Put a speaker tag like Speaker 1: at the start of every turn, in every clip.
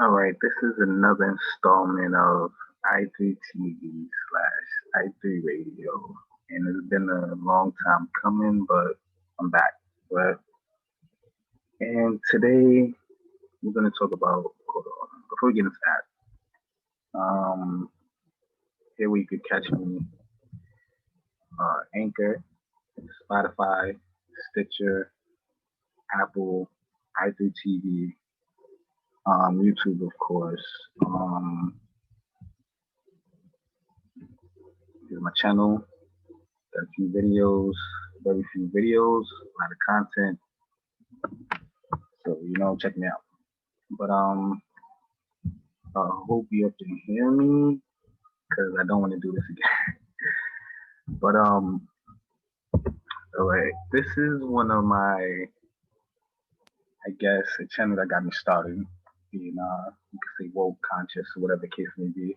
Speaker 1: All right, this is another installment of I3TV slash I3 Radio, and it's been a long time coming, but I'm back. But and today we're gonna talk about. Hold on, before we get into that, here we could catch me Anchor, Spotify, Stitcher, Apple, I3TV, YouTube, of course. Here's my channel. Got a few videos, very few videos, a lot of content. So check me out. But I hope you can hear me because I don't want to do this again. But all right, this is one of my, I guess, a channel that got me started. Being you could say woke, conscious, or whatever the case may be.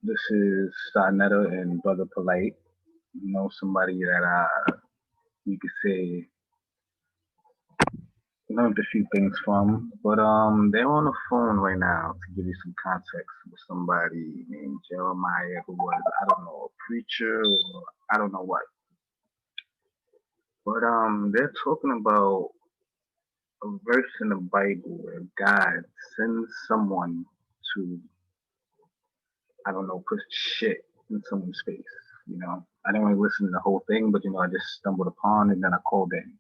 Speaker 1: This is Saneter and Brother Polight. Somebody that you could say learned a few things from, but they're on the phone right now to give you some context with somebody named Jeremiah who was, I don't know, a preacher or I don't know what. But they're talking about a verse in the Bible where God sends someone to, I don't know, put shit in someone's face. I didn't really listen to the whole thing, but I just stumbled upon it and then I called in.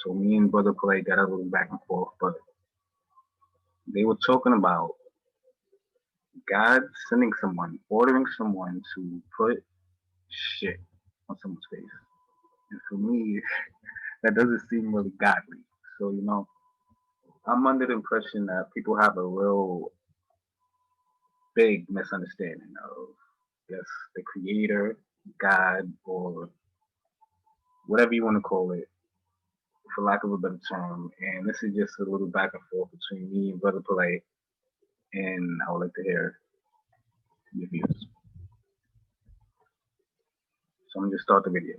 Speaker 1: So me and Brother Polight got a little back and forth, but they were talking about God sending someone, ordering someone to put shit on someone's face. And for me, that doesn't seem really godly. So, I'm under the impression that people have a real big misunderstanding of, yes, the creator, God, or whatever you want to call it, for lack of a better term. And this is just a little back and forth between me and Brother Polight, and I would like to hear your views. So I'm going to start the video.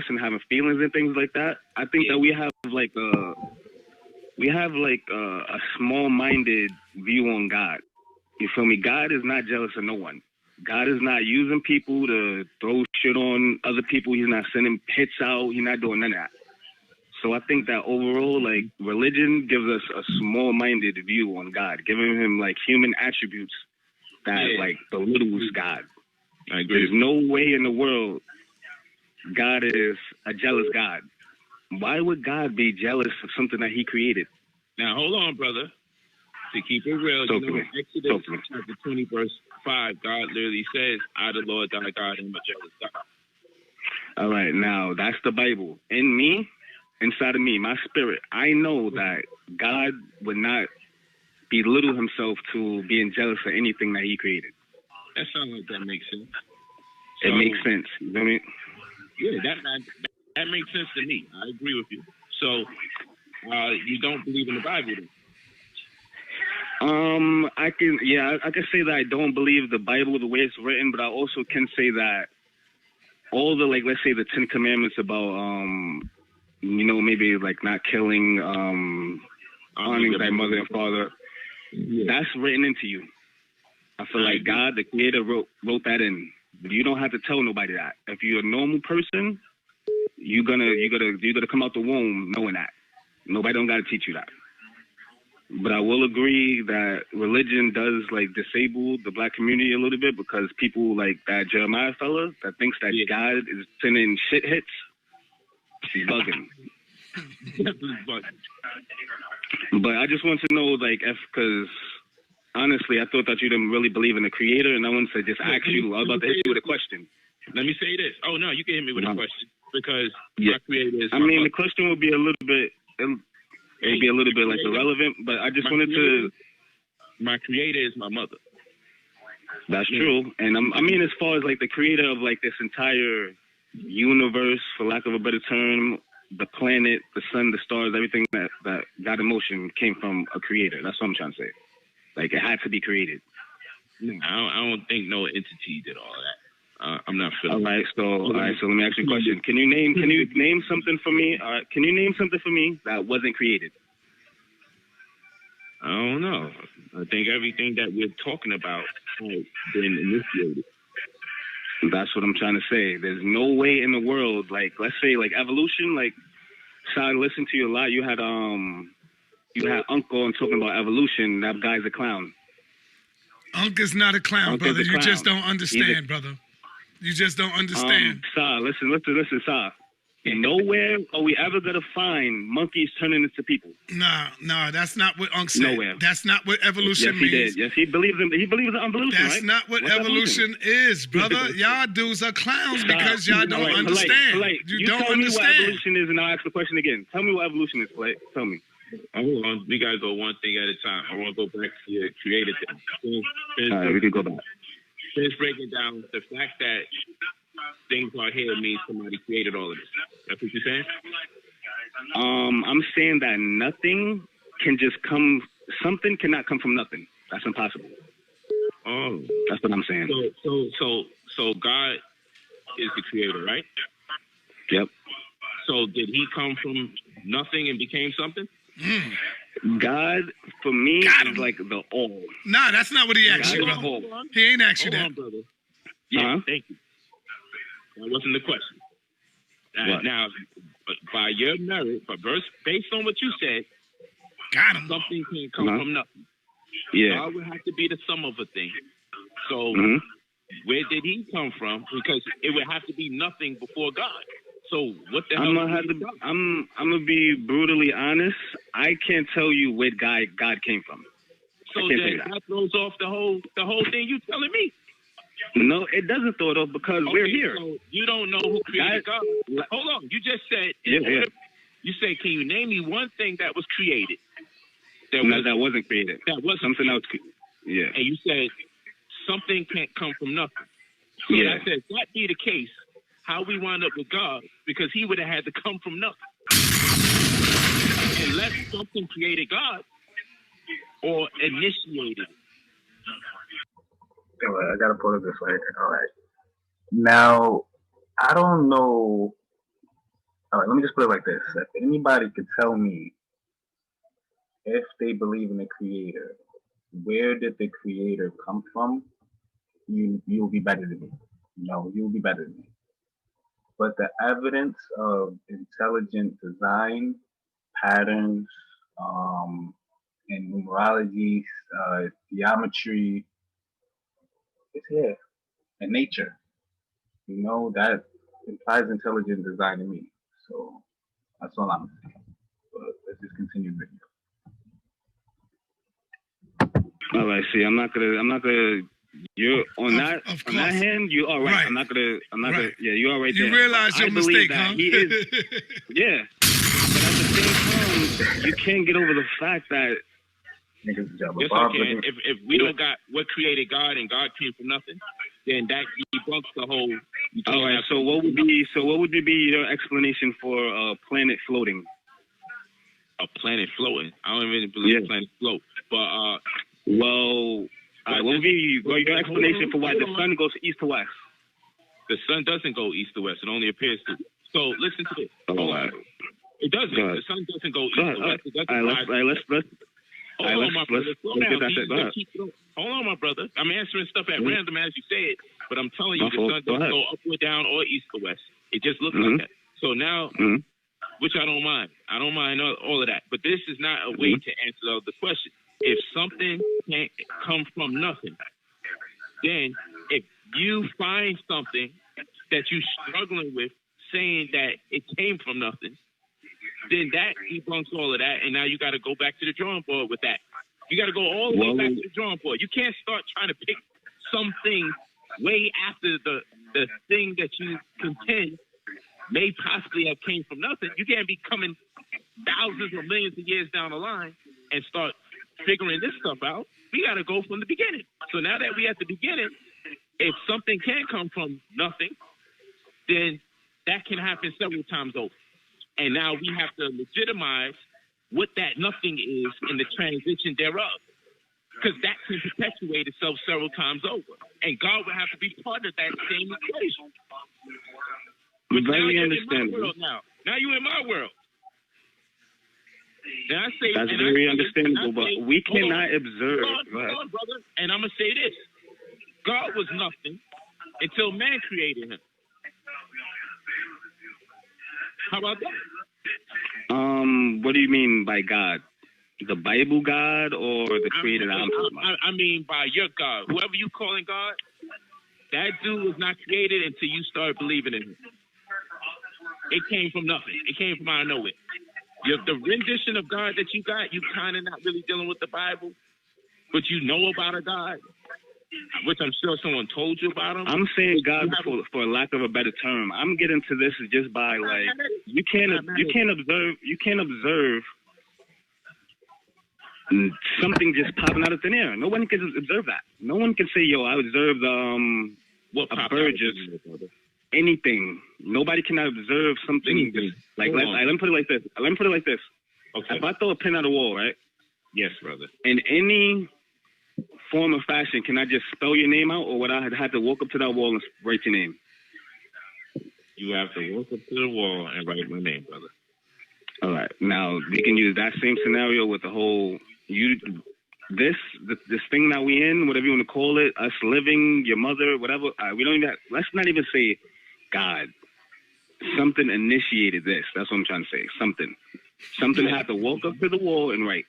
Speaker 2: And having feelings and things like that. I think that we have a small-minded view on God. You feel me? God is not jealous of no one. God is not using people to throw shit on other people. He's not sending hits out. He's not doing none of that. So I think that overall, religion gives us a small-minded view on God, giving him human attributes that belittles God.
Speaker 3: I agree.
Speaker 2: There's no way in the world God is a jealous God. Why would God be jealous of something that he created?
Speaker 3: Now, hold on, brother. To keep it real, Exodus chapter 20, verse 5, God literally says, I, the Lord thy God, am a jealous God.
Speaker 2: All right, now, that's the Bible. In me, inside of me, my spirit, I know that God would not belittle himself to being jealous of anything that he created.
Speaker 3: That sounds like that makes sense.
Speaker 2: It makes sense. You know what I mean?
Speaker 3: Yeah, that makes sense to me. I agree with you. So, you don't believe in the Bible then?
Speaker 2: I can say that I don't believe the Bible the way it's written, but I also can say that all the let's say the 10 Commandments about maybe not killing, honoring thy mother and father, that's written into you. I feel like God, the Creator, wrote that in. You don't have to tell nobody that. If you're a normal person, you're gonna come out the womb knowing that. Nobody don't gotta teach you that. But I will agree that religion does disable the black community a little bit, because people like that Jeremiah fella that thinks that God is sending shit hits, he's bugging. But I just want to know because honestly, I thought that you didn't really believe in the Creator, and I wanted to just ask you. I was about to hit you with a question.
Speaker 3: Let me say this. Oh no, you can hit me with a question, because my Creator is.
Speaker 2: The question would be a little bit. It would be a little bit irrelevant, but I just wanted to.
Speaker 3: My Creator is my mother.
Speaker 2: That's true, and as far as the Creator of this entire universe, for lack of a better term, the planet, the sun, the stars, everything that got emotion came from a Creator. That's what I'm trying to say. It had to be created.
Speaker 3: I don't think no entity did all that. I'm not feeling.
Speaker 2: All right, so let me ask you a question. Can you name something for me? Can you name something for me that wasn't created?
Speaker 3: I don't know. I think everything that we're talking about has been initiated.
Speaker 2: That's what I'm trying to say. There's no way in the world, like, let's say, like, evolution, like, so I listened to you a lot. You had Uncle and talking about evolution. That guy's a clown.
Speaker 4: Unc is not a clown, brother. You just don't understand, brother. You just don't understand.
Speaker 2: Sa, listen, Sa. Nowhere are we ever gonna find monkeys turning into people.
Speaker 4: Nah, that's not what Unc said.
Speaker 2: Nowhere.
Speaker 4: That's not what evolution means.
Speaker 2: Yes, he did. Yes, he believes in evolution,
Speaker 4: That's
Speaker 2: right?
Speaker 4: not what evolution is, brother. Y'all dudes are clowns because y'all don't understand. You don't
Speaker 2: tell
Speaker 4: understand.
Speaker 2: Me what evolution is, and I'll ask the question again. Tell me what evolution is, Polite. Tell me.
Speaker 3: Hold on. We gotta go one thing at a time. I want to go back to your creative thing.
Speaker 2: All right, we can go back.
Speaker 3: Finish breaking down the fact that things are here means somebody created all of this. That's what you're saying?
Speaker 2: I'm saying that nothing can just come. Something cannot come from nothing. That's impossible.
Speaker 3: Oh,
Speaker 2: that's what I'm saying.
Speaker 3: So God is the creator, right?
Speaker 2: Yep.
Speaker 3: So did he come from nothing and became something?
Speaker 2: God, for me, is like the all.
Speaker 4: Nah, that's not what he asked you, brother. He ain't asked you that.
Speaker 3: Hold on, brother. Yeah, thank you. That wasn't the question. Now, by your merit, based on what you said, something can come from nothing.
Speaker 2: Yeah.
Speaker 3: God would have to be the sum of a thing. So where did he come from? Because it would have to be nothing before God. So what the hell?
Speaker 2: I'm gonna be brutally honest. I can't tell you where God came from.
Speaker 3: So that throws off the whole thing you telling me.
Speaker 2: No, it doesn't throw it off because we're here.
Speaker 3: So you don't know who created God. Hold on. You just said, you said, can you name me one thing that was created?
Speaker 2: That wasn't created.
Speaker 3: That was
Speaker 2: something else. Yeah.
Speaker 3: And you said something can't come from nothing. So I said, that be the case, how we wind up with God, because he would have had to come from nothing. Unless something created God or initiated.
Speaker 1: I gotta put it this way. All right. Now, I don't know. All right, let me just put it like this. If anybody could tell me if they believe in the creator, where did the creator come from? You'll be better than me. No, you'll be better than me. But the evidence of intelligent design, patterns, and numerology, geometry, it's here. And nature. You know, that implies intelligent design to me. So that's all I'm saying. But let's just continue the video.
Speaker 2: All right, see, I'm not gonna you're on that hand, you all right. I'm not gonna you're all right there.
Speaker 4: You realize your mistake, huh?
Speaker 2: He is, yeah. But at the same time, you can't get over the fact that
Speaker 3: yes, I can. If we don't got what created God and God came from nothing, then that debunks the whole.
Speaker 2: All right. So what would be your explanation for a planet floating?
Speaker 3: A planet floating? I don't even believe planets float. But
Speaker 2: well, what would be your explanation for why the sun goes east to west?
Speaker 3: The sun doesn't go east to west. It only appears to. So listen to this. It doesn't. The sun doesn't go east to west. It doesn't.
Speaker 2: Let's
Speaker 3: Hold on, my brother. Slow down. Hold on, my brother. I'm answering stuff at random as you say it, but I'm telling you, the sun doesn't go up or down or east or west. It just looks like that. So now, which I don't mind. I don't mind all of that. But this is not a way to answer the question. If something can't come from nothing, then if you find something that you're struggling with, saying that it came from nothing, then that debunks all of that, and now you got to go back to the drawing board with that. You got to go all the way back to the drawing board. You can't start trying to pick something way after the thing that you contend may possibly have came from nothing. You can't be coming thousands or millions of years down the line and start figuring this stuff out. We got to go from the beginning. So now that we at the beginning, if something can come from nothing, then that can happen several times over. And now we have to legitimize what that nothing is in the transition thereof. because that can perpetuate itself several times over, and God would have to be part of that same equation.
Speaker 2: Very understandable.
Speaker 3: Now you're in my world. And I say
Speaker 2: that's very understandable, but we cannot observe.
Speaker 3: Hold on, brother. And I'm gonna say this: God was nothing until man created him. How about that?
Speaker 2: What do you mean by God? The Bible God or the creator I'm talking about?
Speaker 3: I mean by your God. Whoever you calling God, that dude was not created until you start believing in him. It came from nothing. It came from out of nowhere. The rendition of God that you got, you kind of not really dealing with the Bible, but you know about a God, which I'm sure someone told you about him.
Speaker 2: I'm saying God for lack of a better term. I'm getting to this just by like you can't observe something just popping out of thin air. No one can observe that. No one can say, "Yo, I observed a bird just anything." Nobody can observe something just like. Let me put it like this. Okay. If I throw a pin at a wall, right?
Speaker 3: Yes, brother.
Speaker 2: In any form or fashion, can I just spell your name out, or would I have to walk up to that wall and write your name?
Speaker 3: You have to walk up to the wall and write my name, brother.
Speaker 2: All right. Now we can use that same scenario with the whole this thing that we in, whatever you want to call it, us living, your mother, whatever. We don't even. Let's not even say God. Something initiated this. That's what I'm trying to say. Something had to walk up to the wall and write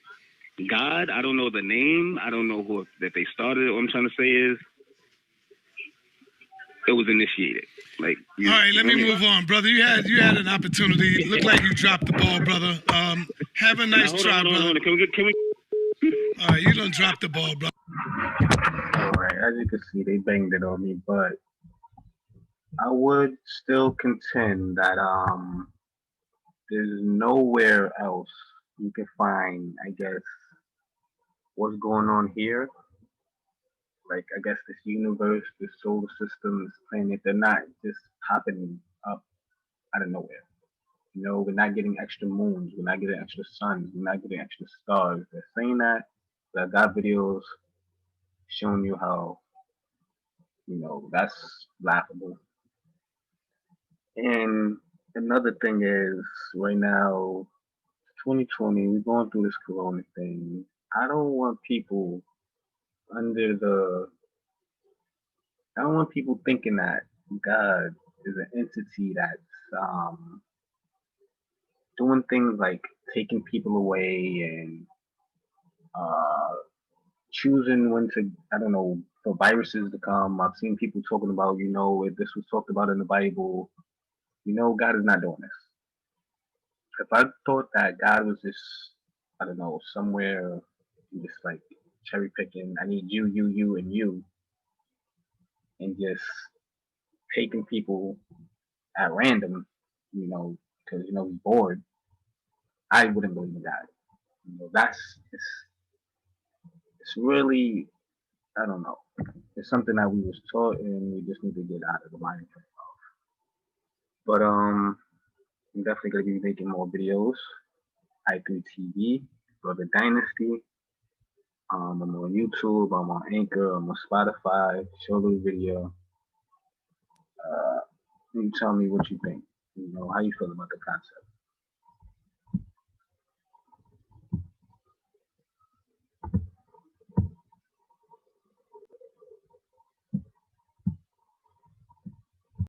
Speaker 2: God. I don't know the name. I don't know who that they started. What I'm trying to say is it was initiated. Like,
Speaker 4: all right, let me move on, brother. You had an opportunity. It looked like you dropped the ball, brother. Have a nice try, brother.
Speaker 2: Can we?
Speaker 4: All right, you done dropped the ball, brother.
Speaker 1: All right, as you can see, they banged it on me, but I would still contend that there's nowhere else you can find, I guess, what's going on here. Like, I guess this universe, this solar system, this planet, they're not just popping up out of nowhere. You know, we're not getting extra moons, we're not getting extra suns, we're not getting extra stars. They're saying that, but I got videos showing you how, you know, that's laughable. And another thing is, right now, 2020, we're going through this corona thing. I don't want people thinking that God is an entity that's doing things like taking people away and choosing when to, I don't know, for viruses to come. I've seen people talking about, you know, if this was talked about in the Bible, you know, God is not doing this. If I thought that God was just, I don't know, somewhere just like cherry picking, I need you, and you, and just taking people at random, you know, because, you know, he's bored, I wouldn't believe in God. You know, it's really, I don't know. It's something that we was taught and we just need to get out of the mind frame of. But I'm definitely gonna be making more videos. SaneterTv, Bro.Dynasty. I'm on YouTube, I'm on Anchor, I'm on Spotify, show the video. You tell me what you think. You know, how you feel about the concept.